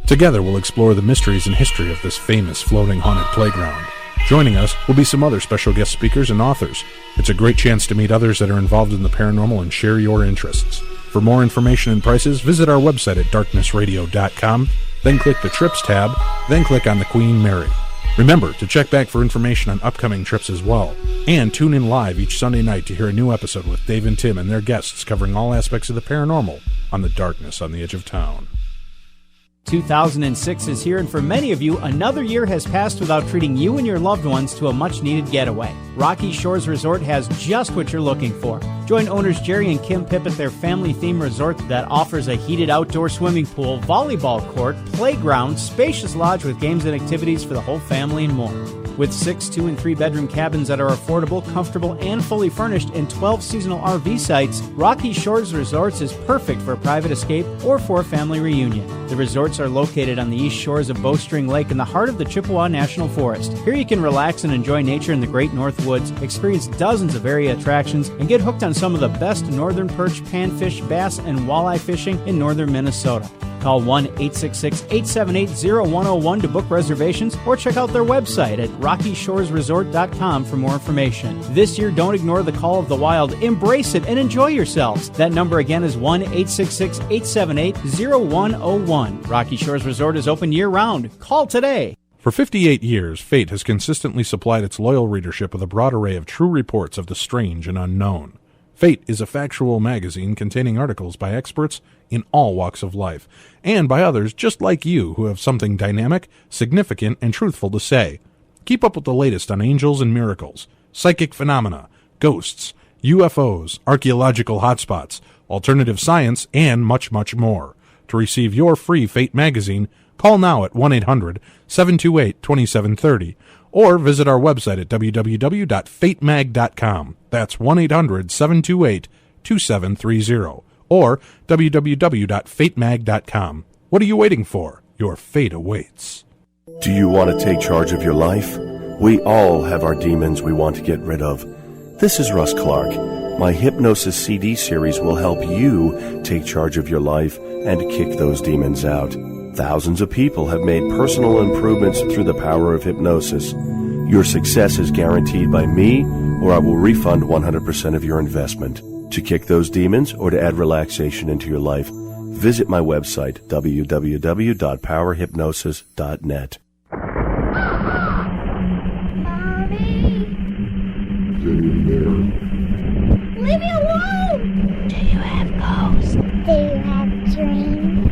Together, we'll explore the mysteries and history of this famous floating haunted playground. Joining us will be some other special guest speakers and authors. It's a great chance to meet others that are involved in the paranormal and share your interests. For more information and prices, visit our website at darknessradio.com, then click the Trips tab, then click on the Queen Mary. Remember to check back for information on upcoming trips as well. And tune in live each Sunday night to hear a new episode with Dave and Tim and their guests covering all aspects of the paranormal on the Darkness on the Edge of Town. 2006 is here, and for many of you, another year has passed without treating you and your loved ones to a much-needed getaway. Rocky Shores Resort has just what you're looking for. Join owners Jerry and Kim Pipp at their family-themed resort that offers a heated outdoor swimming pool, volleyball court, playground, spacious lodge with games and activities for the whole family and more. With 6 2- and 3-bedroom cabins that are affordable, comfortable, and fully furnished, and 12 seasonal RV sites, Rocky Shores Resorts is perfect for a private escape or for a family reunion. The resorts are located on the east shores of Bowstring Lake in the heart of the Chippewa National Forest. Here you can relax and enjoy nature in the Great North Woods, experience dozens of area attractions, and get hooked on some of the best northern perch, panfish, bass, and walleye fishing in northern Minnesota. Call 1-866-878-0101 to book reservations or check out their website at rockyshoresresort.com for more information. This year, don't ignore the call of the wild. Embrace it and enjoy yourselves. That number again is 1-866-878-0101. Rocky Shores Resort is open year-round. Call today. For 58 years, Fate has consistently supplied its loyal readership with a broad array of true reports of the strange and unknown. Fate is a factual magazine containing articles by experts in all walks of life, and by others just like you who have something dynamic, significant, and truthful to say. Keep up with the latest on angels and miracles, psychic phenomena, ghosts, UFOs, archaeological hotspots, alternative science, and much, much more. To receive your free Fate magazine, call now at 1-800-728-2730 or visit our website at www.fatemag.com. That's 1-800-728-2730 or www.fatemag.com. What are you waiting for? Your fate awaits. Do you want to take charge of your life? We all have our demons we want to get rid of. This is Russ Clark. My Hypnosis CD series will help you take charge of your life and kick those demons out. Thousands of people have made personal improvements through the power of hypnosis. Your success is guaranteed by me, or I will refund 100% of your investment. To kick those demons or to add relaxation into your life, visit my website, www.powerhypnosis.net. Leave me alone! Do you have ghosts? Do you have dreams?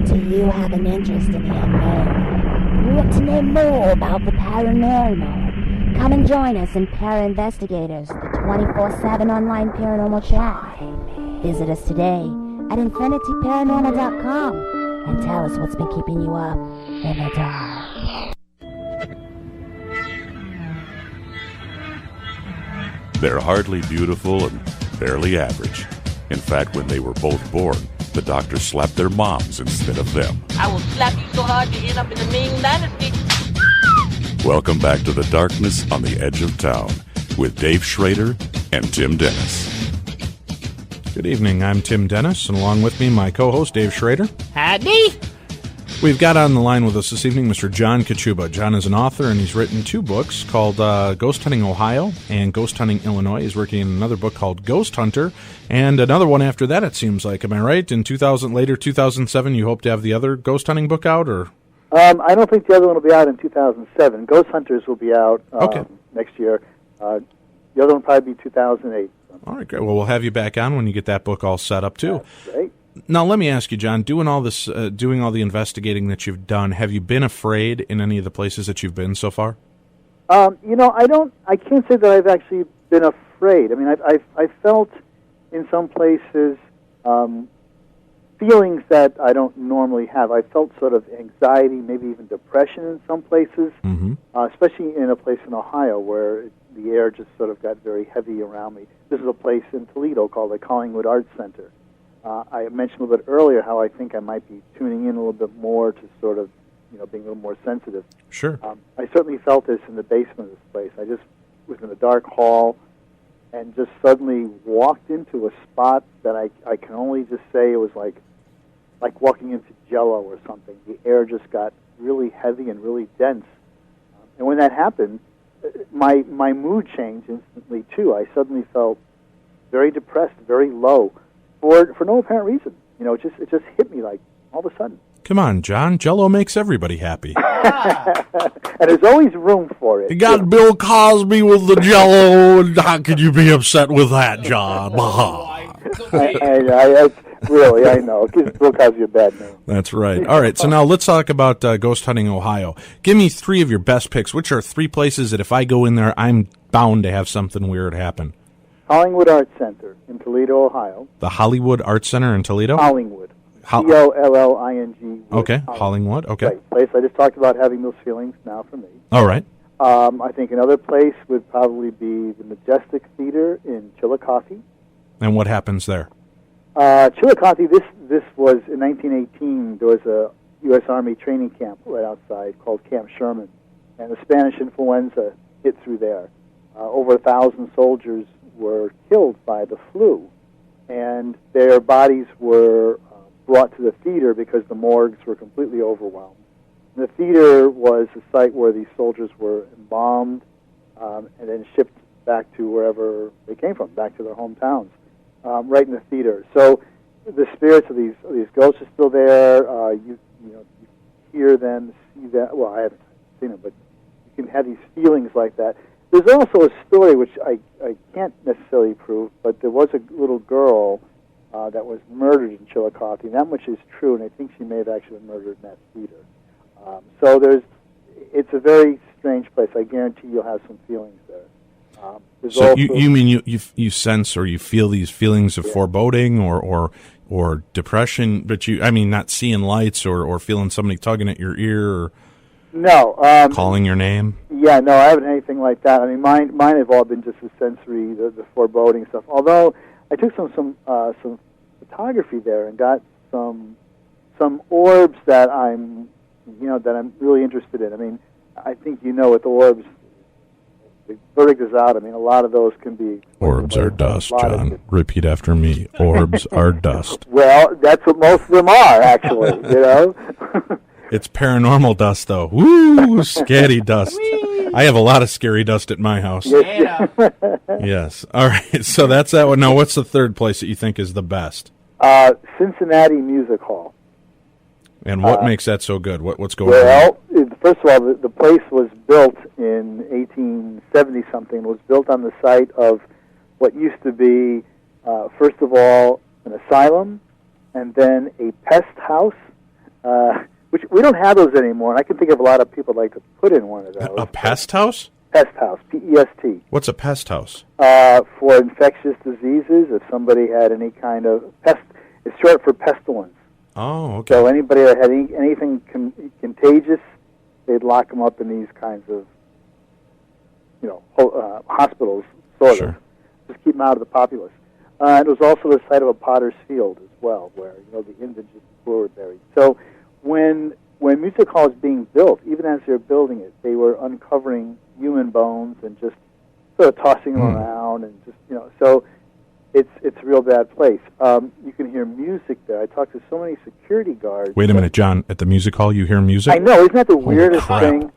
Do you have an interest in the unknown? You want to know more about the paranormal? Come and join us in Investigators, the 24/7 online paranormal chat. Visit us today at infinityparanormal.com and tell us what's been keeping you up in the dark. They're hardly beautiful and barely average. In fact, when they were both born, the doctor slapped their moms instead of them. I will slap you so hard you end up in the Ming Dynasty. Welcome back to the darkness on the edge of town with Dave Schrader and Tim Dennis. Good evening, I'm Tim Dennis, and along with me, my co-host, Dave Schrader. Howdy! We've got on the line with us this evening Mr. John Kachuba. John is an author, and he's written 2 books called Ghost Hunting Ohio and Ghost Hunting Illinois. He's working in another book called Ghost Hunter, and another one after that, it seems like. Am I right? In 2007, you hope to have the other ghost hunting book out, or? I don't think the other one will be out in 2007. Ghostunters will be out next year. The other one will probably be 2008. All right, great. Well, we'll have you back on when you get that book all set up, too. That's great. Now, let me ask you, John, doing all this, doing all the investigating that you've done, have you been afraid in any of the places that you've been so far? I can't say that I've actually been afraid. I mean, I felt in some places feelings that I don't normally have. I felt sort of anxiety, maybe even depression in some places, especially in a place in Ohio where the air just sort of got very heavy around me. This is a place in Toledo called the Collingwood Arts Center. I mentioned a little bit earlier how I think I might be tuning in a little bit more to sort of, being a little more sensitive. Sure. I certainly felt this in the basement of this place. I just was in a dark hall and just suddenly walked into a spot that I can only just say it was like walking into Jell-O or something. The air just got really heavy and really dense. And when that happened, my mood changed instantly, too. I suddenly felt very depressed, very low, for no apparent reason. It just hit me like all of a sudden. Come on, John. Jell-O makes everybody happy. And there's always room for it. You got Bill Cosby with the Jell-O, and how could you be upset with that, John? Really, I know. It still calls you a bad name. That's right. All right, so now let's talk about ghost hunting Ohio. Give me 3 of your best picks. Which are 3 places that if I go in there, I'm bound to have something weird happen? Hollywood Arts Center in Toledo, Ohio. The Hollywood Arts Center in Toledo? Hollingwood. Holling. Okay, Hollingwood. Okay. Right, place I just talked about having those feelings now for me. All right. I think another place would probably be the Majestic Theater in Chillicothe. And what happens there? Chillicothe, this was in 1918, there was a U.S. Army training camp right outside called Camp Sherman, and the Spanish influenza hit through there. Over 1,000 soldiers were killed by the flu, and their bodies were brought to the theater because the morgues were completely overwhelmed. The theater was a site where these soldiers were embalmed and then shipped back to wherever they came from, back to their hometowns, right in the theater. So the spirits of these ghosts are still there. You hear them, see them. Well, I haven't seen them, but you can have these feelings like that. There's also a story which I can't necessarily prove, but there was a little girl that was murdered in Chillicothe, and that much is true, and I think she may have actually been murdered in that theater. So it's a very strange place. I guarantee you'll have some feelings there. So you mean you sense or you feel these feelings of foreboding or depression, but not seeing lights or feeling somebody tugging at your ear or no calling your name? Yeah, no, I haven't anything like that. I mean, mine have all been just the sensory, the foreboding stuff. Although I took some photography there and got some orbs that I'm really interested in. I mean, I think with the orbs, the verdict is out. I mean, a lot of those can be... Orbs are dust, John. Repeat after me. Orbs are dust. Well, that's what most of them are, actually, It's paranormal dust, though. Woo, scary dust. I have a lot of scary dust at my house. Yes. All right, so that's that one. Now, what's the third place that you think is the best? Cincinnati Music Hall. And what makes that so good? What's going on? Well, first of all, the place was built in 1870-something. It was built on the site of what used to be, first of all, an asylum, and then a pest house, which we don't have those anymore. And I can think of a lot of people like to put in one of those. A pest house? Pest house, P-E-S-T. What's a pest house? For infectious diseases, if somebody had any kind of pest, it's short for pestilence. Oh, okay. So anybody that had anything contagious, they'd lock them up in these kinds of, hospitals, sort of. Just keep them out of the populace. It was also the site of a potter's field as well, where the indigents were buried. So when Music Hall was being built, even as they were building it, they were uncovering human bones and just sort of tossing them around and just so. It's a real bad place. You can hear music there. I talked to so many security guards. Wait a minute, John. At the music hall, you hear music? I know. Isn't that the weirdest thing?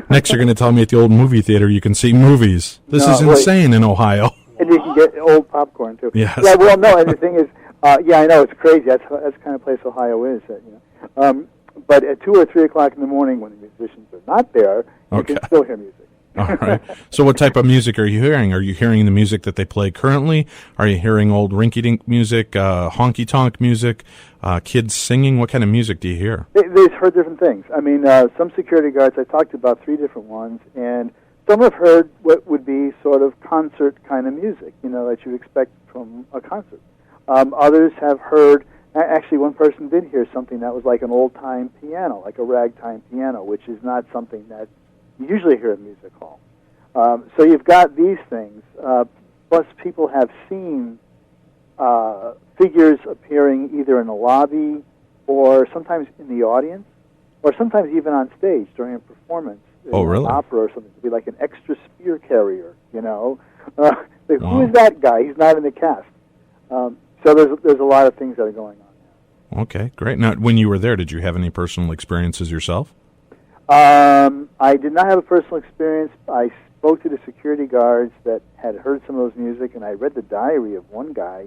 Next, you're going to tell me at the old movie theater you can see movies. This is insane in Ohio. And you can get old popcorn, too. Yes. Yeah, well, no, and the thing is, I know, it's crazy. That's the kind of place Ohio is. But at 2 or 3 o'clock in the morning when the musicians are not there, you can still hear music. All right. So what type of music are you hearing? Are you hearing the music that they play currently? Are you hearing old rinky-dink music, honky-tonk music, kids singing? What kind of music do you hear? They've heard different things. I mean, some security guards, I talked to about 3 different ones, and some have heard what would be sort of concert kind of music, that you'd expect from a concert. Others have heard, actually one person did hear something that was like an old-time piano, like a ragtime piano, which is not something that you usually hear in music hall. So you've got these things. Plus, people have seen figures appearing either in the lobby or sometimes in the audience or sometimes even on stage during a performance. Oh, really? An opera or something. To be like an extra spear carrier, Who is that guy? He's not in the cast. So there's a lot of things that are going on now. Okay, great. Now, when you were there, did you have any personal experiences yourself? I did not have a personal experience. I spoke to the security guards that had heard some of those music, and I read the diary of one guy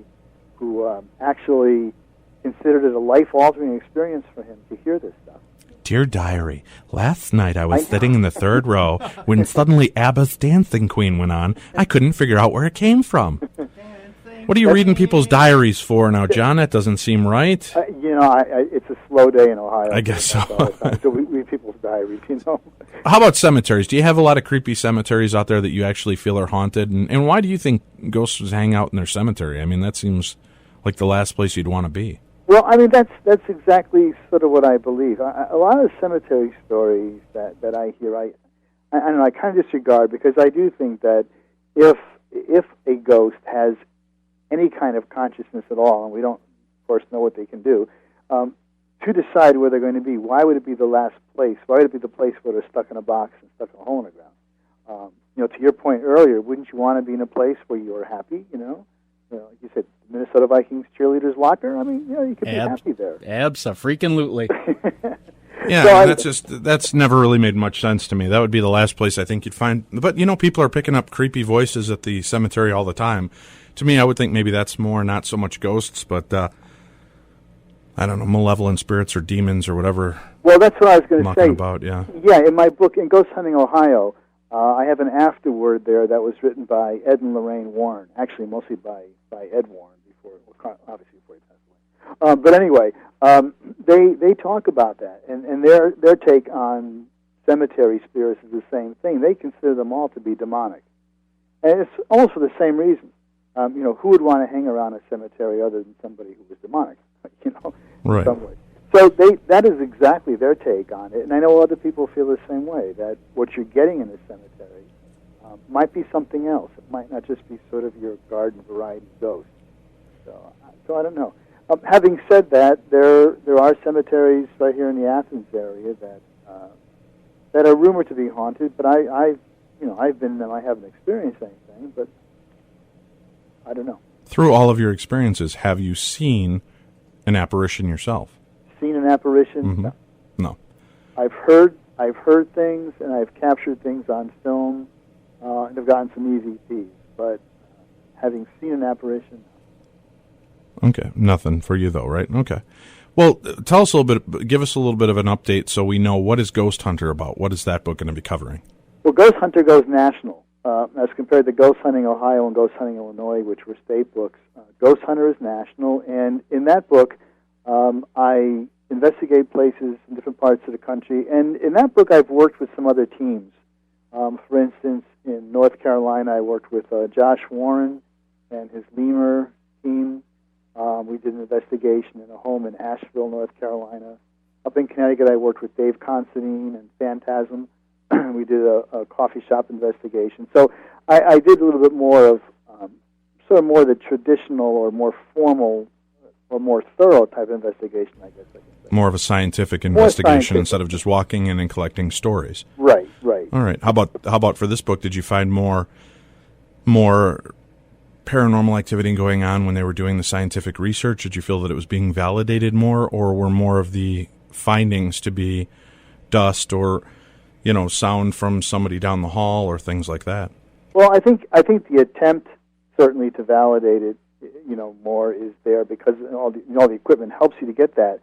who actually considered it a life-altering experience for him to hear this stuff. Dear Diary, last night I was sitting in the 3rd row when suddenly ABBA's Dancing Queen went on. I couldn't figure out where it came from. What are you reading people's diaries for now, John? That doesn't seem right. It's a slow day in Ohio. I guess so. So we read people's diaries, How about cemeteries? Do you have a lot of creepy cemeteries out there that you actually feel are haunted? And why do you think ghosts hang out in their cemetery? I mean, that seems like the last place you'd want to be. Well, I mean, that's exactly sort of what I believe. A lot of cemetery stories that I hear, I don't know, I kind of disregard, because I do think that if a ghost has any kind of consciousness at all, and we don't, of course, know what they can do, to decide where they're going to be, why would it be the last place? Why would it be the place where they're stuck in a box and stuck in a hole in the ground? To your point earlier, wouldn't you want to be in a place where you are happy, like you said, Minnesota Vikings cheerleaders locker. I mean, you could be happy there. Abso-freaking-lutely. Yeah, that's never really made much sense to me. That would be the last place I think you'd find. But people are picking up creepy voices at the cemetery all the time. To me, I would think maybe that's more not so much ghosts, but I don't know, malevolent spirits or demons or whatever. Well, that's what I was going to say. About, yeah. Yeah, in my book, in Ghost Hunting Ohio, I have an afterword there that was written by Ed and Lorraine Warren. Actually, mostly by Ed Warren, obviously before he passed away. But anyway, they talk about that, and their take on cemetery spirits is the same thing. They consider them all to be demonic, and it's almost for the same reason. Who would want to hang around a cemetery other than somebody who was demonic? Right. In some way. So that is exactly their take on it, and I know other people feel the same way, that what you're getting in a cemetery might be something else. It might not just be sort of your garden variety ghost. So I don't know. Having said that, there are cemeteries right here in the Athens area that are rumored to be haunted, but I've been in them. I haven't experienced anything, but I don't know. Through all of your experiences, have you seen an apparition yourself? Seen an apparition? Mm-hmm. No. I've heard things, and I've captured things on film, and I've gotten some EVPs, but having seen an apparition. Okay, nothing for you though, right? Okay. Well, tell us a little bit. Give us a little bit of an update so we know, what is Ghost Hunter about. What is that book going to be covering? Well, Ghost Hunter goes national as compared to Ghost Hunting Ohio and Ghost Hunting Illinois, which were state books. Ghost Hunter is national, and in that book, I investigate places in different parts of the country. And in that book, I've worked with some other teams. For instance, in North Carolina, I worked with Josh Warren and his Lemur team. We did an investigation in a home in Asheville, North Carolina. Up in Connecticut, I worked with Dave Considine and Phantasm. We did a coffee shop investigation. So I did a little bit more of sort of more the traditional or more formal or more thorough type of investigation, I guess I can say. More of a scientific investigation instead of just walking in and collecting stories. Right. All right. How about for this book? Did you find more paranormal activity going on when they were doing the scientific research? Did you feel that it was being validated more, or were more of the findings to be dust or sound from somebody down the hall or things like that? Well, I think the attempt certainly to validate it, more is there, because all the equipment helps you to get that.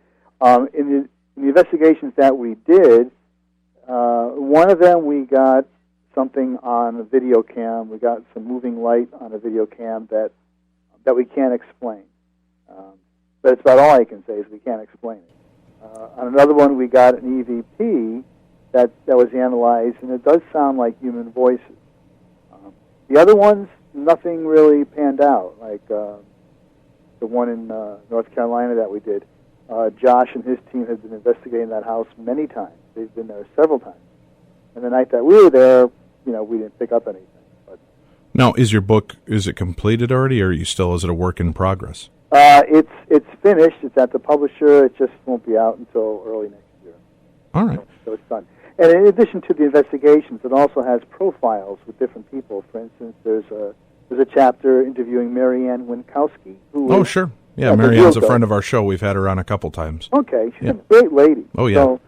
In the investigations that we did, one of them we got something on a video cam. We got some moving light on a video cam that we can't explain. But it's about all I can say is we can't explain it. On another one, we got an EVP that was analyzed, and it does sound like human voices. The other ones, nothing really panned out, like the one in North Carolina that we did. Josh and his team have been investigating that house many times. They've been there several times. And the night that we were there, we didn't pick up anything. But now, is it completed already, or is it a work in progress? It's finished. It's at the publisher. It just won't be out until early next year. All right. So it's done. And in addition to the investigations, it also has profiles with different people. For instance, there's a chapter interviewing Marianne Winkowski. Oh, sure. Yeah, Marianne's a friend of our show. We've had her on a couple times. Okay, she's a great lady. Oh, yeah. So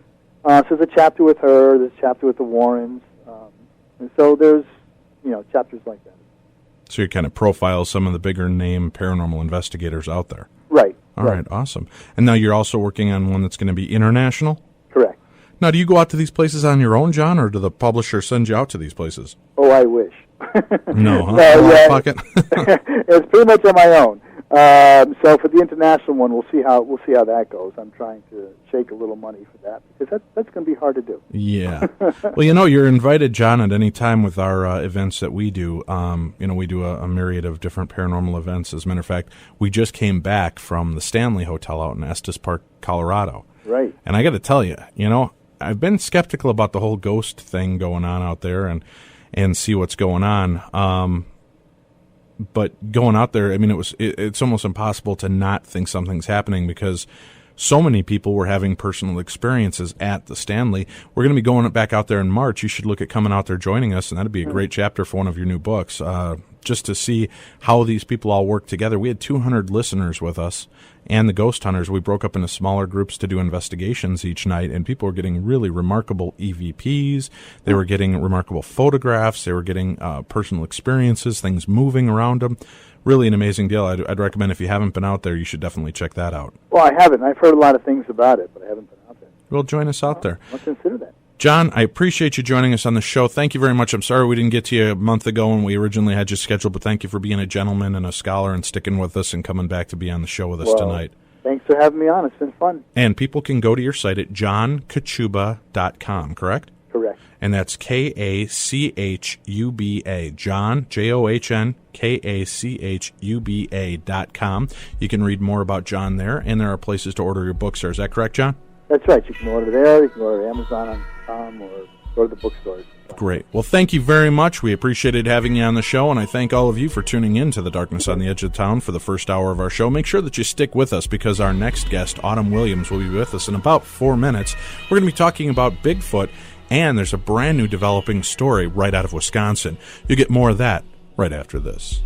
there's a chapter with her. There's a chapter with the Warrens. And so there's, chapters like that. So you kind of profile some of the bigger name paranormal investigators out there. Right. All right, awesome. And now you're also working on one that's going to be international? Correct. Now, do you go out to these places on your own, John, or do the publisher send you out to these places? Oh, I wish. No, huh? No, yeah. Pocket? It's pretty much on my own. So for the international one, we'll see how that goes. I'm trying to shake a little money for that because that's going to be hard to do. Yeah. Well, you're invited, John, at any time with our events that we do. We do a myriad of different paranormal events. As a matter of fact, we just came back from the Stanley Hotel out in Estes Park, Colorado. Right. And I got to tell you, I've been skeptical about the whole ghost thing going on out there and see what's going on. But going out there, it's almost impossible to not think something's happening because so many people were having personal experiences at the Stanley. We're going to be going back out there in March. You should look at coming out there joining us, and that'd be a great chapter for one of your new books, just to see how these people all work together. We had 200 listeners with us, and the Ghost Hunters. We broke up into smaller groups to do investigations each night, and people were getting really remarkable EVPs. They were getting remarkable photographs. They were getting personal experiences, things moving around them. Really an amazing deal. I'd recommend if you haven't been out there, you should definitely check that out. Well, I haven't. I've heard a lot of things about it, but I haven't been out there. Well, join us out there. I'll consider that. John, I appreciate you joining us on the show. Thank you very much. I'm sorry we didn't get to you a month ago when we originally had you scheduled, but thank you for being a gentleman and a scholar and sticking with us and coming back to be on the show with us tonight. Thanks for having me on. It's been fun. And people can go to your site at johnkachuba.com, correct? Correct. And that's Kachuba, John, JOHN, You can read more about John there, and there are places to order your books there. Is that correct, John? That's right. You can order there. You can order Amazon.com or go to the bookstores. Great. Well, thank you very much. We appreciated having you on the show, and I thank all of you for tuning in to The Darkness on the Edge of Town for the first hour of our show. Make sure that you stick with us because our next guest, Autumn Williams, will be with us in about 4 minutes. We're going to be talking about Bigfoot, and there's a brand new developing story right out of Wisconsin. You'll get more of that right after this.